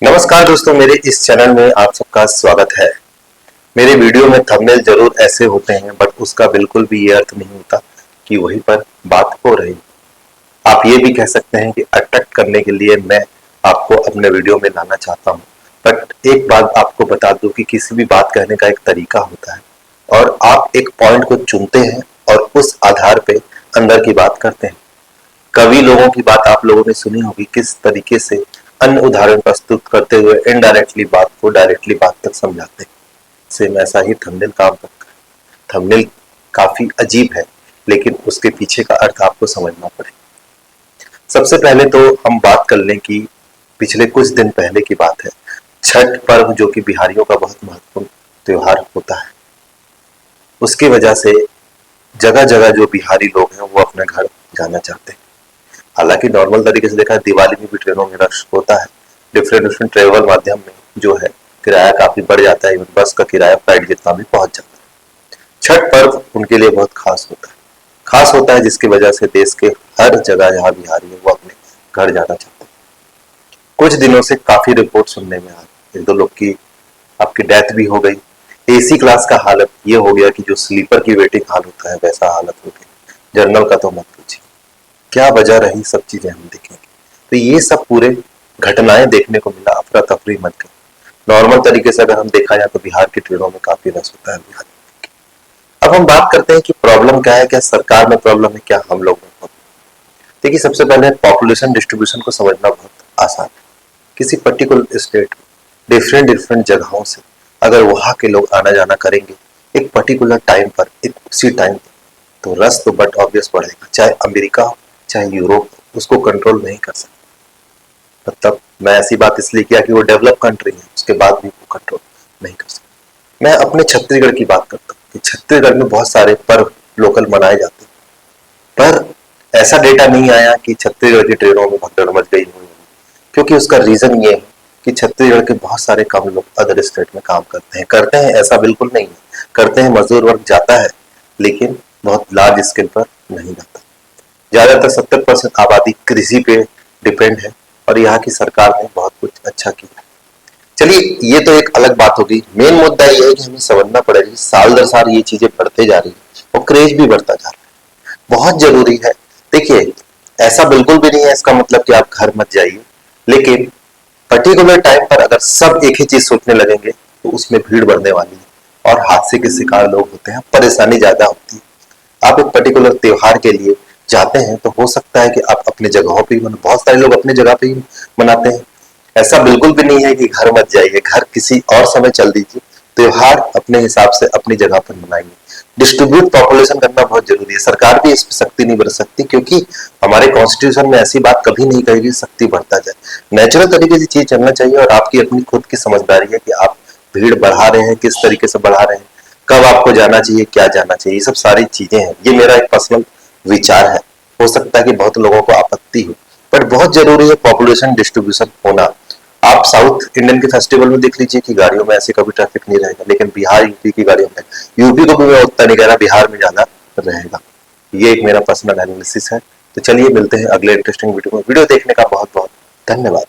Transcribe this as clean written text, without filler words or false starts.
नमस्कार दोस्तों, मेरे इस चैनल में आप सबका स्वागत है। मेरे वीडियो में थंबनेल जरूर ऐसे होते हैं, बट उसका बिल्कुल भी ये अर्थ नहीं होता कि वहीं पर बात हो रही। आप ये भी कह सकते हैं कि अट्रैक्ट करने के लिए मैं आपको अपने वीडियो में लाना चाहता हूँ। बट एक बात आपको बता दूं कि किसी भी बात कहने का एक तरीका होता है और आप एक पॉइंट को चुनते हैं और उस आधार पे अंदर की बात करते हैं। कवि लोगों की बात आप लोगों ने सुनी होगी, किस तरीके से अन्य उदाहरण प्रस्तुत करते हुए इनडायरेक्टली बात को डायरेक्टली बात तक समझाते हैं। सेम ऐसा ही थंबनेल काम करता है। थंबनेल काफी अजीब है, लेकिन उसके पीछे का अर्थ आपको समझना पड़ेगा। सबसे पहले तो हम बात कर लें कि पिछले कुछ दिन पहले की बात है। छठ पर्व, जो कि बिहारियों का बहुत महत्वपूर्ण त्योहार होता है, उसकी वजह से जगह जगह जो बिहारी लोग हैं वो अपने घर जाना चाहते हैं। हालांकि नॉर्मल तरीके से देखा है, दिवाली में भी ट्रेनों में रश होता है। डिफरेंट ट्रेवल माध्यम में जो है किराया काफी बढ़ जाता है, इवन बस का किराया फ्लाइट जितना भी पहुंच जाता है। छठ पर्व उनके लिए बहुत खास होता है, जिसकी वजह से देश के हर जगह जहाँ बिहारी है वो अपने घर जाना चाहते हैं। कुछ दिनों से काफी रिपोर्ट सुनने में आ रही, एक दो लोग की आपकी डेथ भी हो गई। एसी क्लास का हालत ये हो गया कि जो स्लीपर की वेटिंग हाल होता है वैसा हालत हो गया। जनरल का तो मत पूछिए। क्या वजह रही, सब चीजें हम देखेंगे। तो ये सब पूरे घटनाएं देखने को मिला, अफरा तफरी मच गई। नॉर्मल तरीके से अगर हम देखा जाए तो बिहार की ट्रेनों में काफी रस होता है बिहार। अब हम बात करते हैं कि प्रॉब्लम क्या है, क्या सरकार में प्रॉब्लम है, क्या हम लोग में प्रॉब्लम। देखिए, सबसे पहले पॉपुलेशन डिस्ट्रीब्यूशन को समझना बहुत आसान है। किसी पर्टिकुलर स्टेट में डिफरेंट जगहों से अगर वहां के लोग आना जाना करेंगे एक पर्टिकुलर टाइम पर, एक उसी टाइम पर, तो रस तो बट ऑब्वियस बढ़ेगा। चाहे अमेरिका हो, चाहे यूरोप, उसको कंट्रोल नहीं कर सकते। मतलब मैं ऐसी बात इसलिए किया कि वो डेवलप कंट्री है, उसके बाद भी वो कंट्रोल नहीं कर सकते। मैं अपने छत्तीसगढ़ की बात करता हूँ कि छत्तीसगढ़ में बहुत सारे पर्व लोकल मनाए जाते हैं, पर ऐसा डेटा नहीं आया कि छत्तीसगढ़ की ट्रेनों में भगदड़ मच गई हो। क्योंकि उसका रीजन ये है कि छत्तीसगढ़ के बहुत सारे कम लोग अदर स्टेट में काम करते हैं ऐसा बिल्कुल नहीं है। करते हैं, मजदूर वर्ग जाता है, लेकिन बहुत लार्ज स्केल पर नहीं जाता। ज्यादातर 70% आबादी कृषि पे डिपेंड है और यहाँ की सरकार ने बहुत कुछ अच्छा किया। चलिए, ये तो एक अलग बात होगी। मेन मुद्दा ये है कि हमें समझना पड़ेगा, साल दर साल ये चीजें बढ़ते जा रही है और क्रेज भी बढ़ता जा रहा है। बहुत जरूरी है। देखिए, ऐसा बिल्कुल भी नहीं है इसका मतलब कि आप घर मत जाइए, लेकिन पर्टिकुलर टाइम पर अगर सब एक ही चीज सोचने लगेंगे तो उसमें भीड़ बढ़ने वाली है और हादसे के शिकार लोग होते हैं, परेशानी ज्यादा होती है। आप एक पर्टिकुलर त्योहार के लिए जाते हैं तो हो सकता है कि आप अपने जगहों पे ही बहुत सारे लोग अपने जगह पे ही मनाते हैं। ऐसा बिल्कुल भी नहीं है कि घर मत जाइए, घर किसी और समय चल दीजिए। त्योहार अपने हिसाब से अपनी जगह पर मनाइए। डिस्ट्रीब्यूट पॉपुलेशन करना बहुत जरूरी है। सरकार भी इस पर सख्ती नहीं बरत सकती, क्योंकि हमारे कॉन्स्टिट्यूशन में ऐसी बात कभी नहीं कही कि सख्ती बढ़ता जाए। नेचुरल तरीके से चीज चलना चाहिए और आपकी अपनी खुद की समझदारी है कि आप भीड़ बढ़ा रहे हैं, किस तरीके से बढ़ा रहे हैं, कब आपको जाना चाहिए, क्या जाना चाहिए, ये सब सारी चीजें हैं। ये मेरा एक पर्सनल विचार है। हो सकता है कि बहुत लोगों को आपत्ति हो, बट बहुत जरूरी है पॉपुलेशन डिस्ट्रीब्यूशन होना। आप साउथ इंडियन के फेस्टिवल में देख लीजिए कि गाड़ियों में ऐसे कभी ट्रैफिक नहीं रहेगा, लेकिन बिहार यूपी की गाड़ियों में, यूपी को भी मैं उतना नहीं कह रहा, बिहार में ज्यादा रहेगा। ये एक मेरा पर्सनल एनालिसिस है। तो चलिए मिलते हैं अगले इंटरेस्टिंग वीडियो में। वीडियो देखने का बहुत बहुत धन्यवाद।